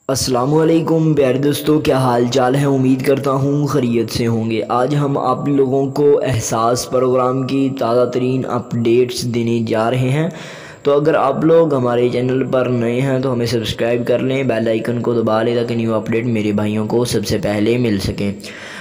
السلام علیکم پیارے دوستو، کیا حال چال ہے؟ امید کرتا ہوں خیریت سے ہوں گے۔ آج ہم آپ لوگوں کو احساس پروگرام کی تازہ ترین اپڈیٹس دینے جا رہے ہیں۔ تو اگر آپ لوگ ہمارے چینل پر نئے ہیں تو ہمیں سبسکرائب کر لیں، بیل آئیکن کو دبا لیں تاکہ نیو اپڈیٹ میرے بھائیوں کو سب سے پہلے مل سکیں۔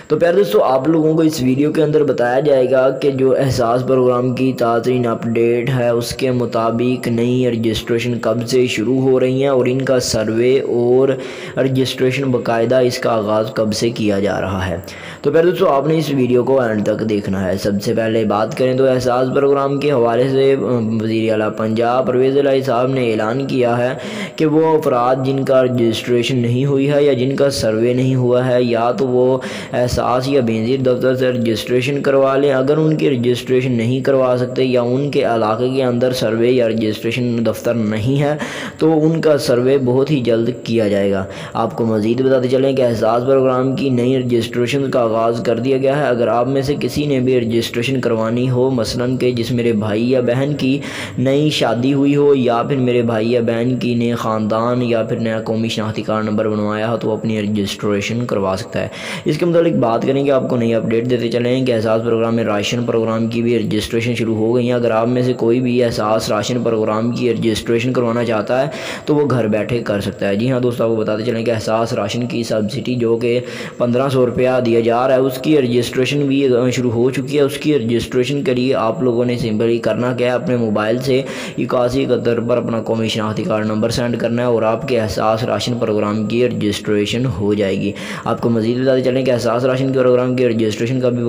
تو پیارے دوستو، آپ لوگوں کو اس ویڈیو کے اندر بتایا جائے گا کہ جو احساس پروگرام کی تازہ ترین اپڈیٹ ہے اس کے مطابق نئی رجسٹریشن کب سے شروع ہو رہی ہیں اور ان کا سروے اور رجسٹریشن باقاعدہ اس کا آغاز کب سے کیا جا رہا ہے۔ تو پیارے دوستو، آپ نے اس ویڈیو کو اینڈ تک دیکھنا ہے۔ سب سے پہلے بات کریں تو احساس پروگرام کے حوالے سے وزیر اعلیٰ پنجاب پرویز الہی صاحب نے اعلان کیا ہے کہ وہ افراد جن کا رجسٹریشن نہیں ہوئی ہے یا جن کا سروے نہیں ہوا ہے، یا تو وہ احساس یا بینظیر دفتر سے رجسٹریشن کروا لیں۔ اگر ان کی رجسٹریشن نہیں کروا سکتے یا ان کے علاقے کے اندر سروے یا رجسٹریشن دفتر نہیں ہے تو ان کا سروے بہت ہی جلد کیا جائے گا۔ آپ کو مزید بتاتے چلیں کہ احساس پروگرام کی نئی رجسٹریشن کا آغاز کر دیا گیا ہے۔ اگر آپ میں سے کسی نے بھی رجسٹریشن کروانی ہو، مثلاً کہ جس میرے بھائی یا بہن کی نئی شادی ہوئی ہو، یا پھر میرے بھائی یا بہن کی نئے خاندان یا پھر نیا قومی شناختی کارڈ نمبر بنوایا ہو، تو وہ اپنی رجسٹریشن کروا سکتا ہے۔ اس کے متعلق بات کریں کہ آپ کو نئی اپڈیٹ دیتے چلیں کہ احساس پروگرام میں راشن پروگرام کی بھی رجسٹریشن شروع ہو گئی ہیں۔ اگر آپ میں سے کوئی بھی احساس راشن پروگرام کی رجسٹریشن کروانا چاہتا ہے تو وہ گھر بیٹھے کر سکتا ہے۔ جی ہاں دوستوں، آپ کو بتاتے چلیں کہ احساس راشن کی سبسڈی جو کہ 1500 روپیہ دیا جا رہا ہے، اس کی رجسٹریشن بھی شروع ہو چکی ہے۔ اس کی رجسٹریشن کے لیے آپ لوگوں نے سمپلی کرنا کیا ہے، اپنے موبائل سے 8171 پر اپنا قومی شناختی کارڈ نمبر سینڈ کرنا ہے اور آپ کے احساس راشن پروگرام کی رجسٹریشن ہو جائے گی۔ آپ کو مزید بتاتے چلیں کہ احساس راشن کے پروگرام کی رجسٹریشن کا بھی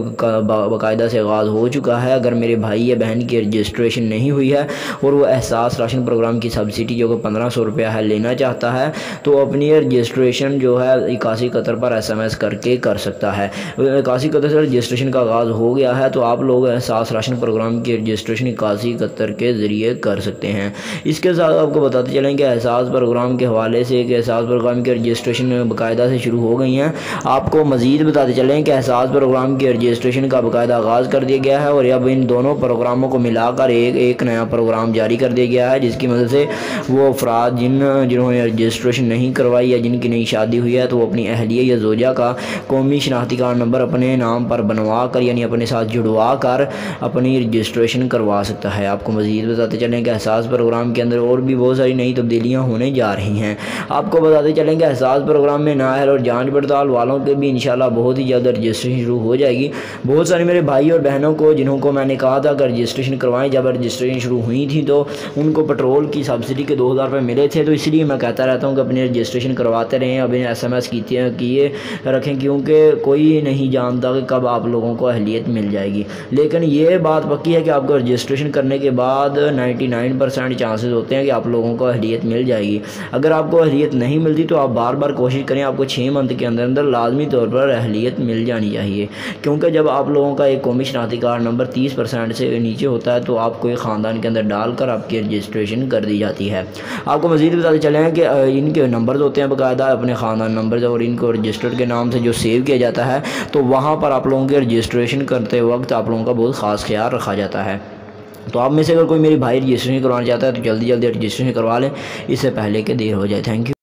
باقاعدہ سے آغاز ہو چکا ہے۔ اگر میرے بھائی یا بہن کی رجسٹریشن نہیں ہوئی ہے اور وہ احساس راشن پروگرام کی سبسڈی جو کہ 1500 روپیہ ہے لینا چاہتا ہے تو اپنی رجسٹریشن جو ہے 8171 پر SMS کر کے کر سکتا ہے۔ 8171 سے رجسٹریشن کا آغاز ہو گیا ہے تو آپ لوگ احساس راشن پروگرام کی رجسٹریشن 8171 کے ذریعے کر سکتے ہیں۔ اس کے ساتھ آپ کو بتاتے چلیں کہ احساس پروگرام کے حوالے سے کہ احساس پروگرام کی رجسٹریشن باقاعدہ سے شروع ہو گئی ہیں۔ آپ کو مزید بتاتے چلیں کہ احساس پروگرام کی رجسٹریشن کا باقاعدہ آغاز کر دیا گیا ہے اور اب ان دونوں پروگراموں کو ملا کر ایک نیا پروگرام جاری کر دیا گیا ہے، جس کی مدد سے وہ افراد جنہوں نے رجسٹریشن نہیں کروائی یا جن کی نئی شادی ہوئی ہے تو وہ اپنی اہلیہ یا زوجہ کا قومی شناختی کارڈ نمبر اپنے نام پر بنوا کر یعنی اپنے ساتھ جڑوا کر اپنی رجسٹریشن کروا سکتا ہے۔ آپ کو مزید بتاتے چلیں کہ احساس پروگرام کے اندر اور بھی بہت ساری نئی تبدیلیاں ہونے جا رہی ہیں۔ آپ کو بتاتے چلیں کہ احساس پروگرام میں نااہل اور جانچ پڑتال والوں کے بھی انشاءاللہ بہت ہی جلد رجسٹریشن شروع ہو جائے گی۔ بہت سارے میرے بھائی اور بہنوں کو جنہوں کو میں نے کہا تھا کہ رجسٹریشن کروائیں، جب رجسٹریشن شروع ہوئی تھی تو ان کو پیٹرول کی سبسڈی کے 2000 روپے ملے تھے، تو اس لیے میں کہتا رہتا ہوں کہ اپنی رجسٹریشن کرواتے رہیں، ابھی SMS کیے رکھیں، کیونکہ کوئی نہیں جانتا کہ کب آپ لوگوں کو اہلیت مل جائے گی۔ لیکن یہ بات پکی ہے کہ آپ کو رجسٹریشن کرنے کے بعد 99% چانسز ہوتے ہیں کہ آپ لوگوں کو اہلیت مل جائے گی۔ اگر آپ کو اہلیت نہیں ملتی تو آپ بار بار کوشش کریں، آپ کو 6 منتھ کے اندر لازمی طور پر اہلیت مل جانی چاہیے، کیونکہ جب آپ لوگوں کا ایک قومی شناختی کارڈ نمبر 30% سے نیچے ہوتا ہے تو آپ کو ایک خاندان کے اندر ڈال کر آپ کی رجسٹریشن کر دی جاتی ہے۔ آپ کو مزید بتاتے چلیں کہ ان کے نمبرز ہوتے ہیں باقاعدہ اپنے خاندان نمبرز، اور ان کو رجسٹرڈ کے نام سے جو سیو کیا جاتا ہے تو وہاں پر آپ لوگوں کے رجسٹریشن کرتے وقت آپ لوگوں کا بہت خاص خیال رکھا جاتا ہے۔ تو آپ میں سے اگر کوئی میری بھائی رجسٹریشن کروانا چاہتا ہے تو جلدی رجسٹریشن کروا لیں، اس سے پہلے کہ دیر ہو جائے۔ Thank you.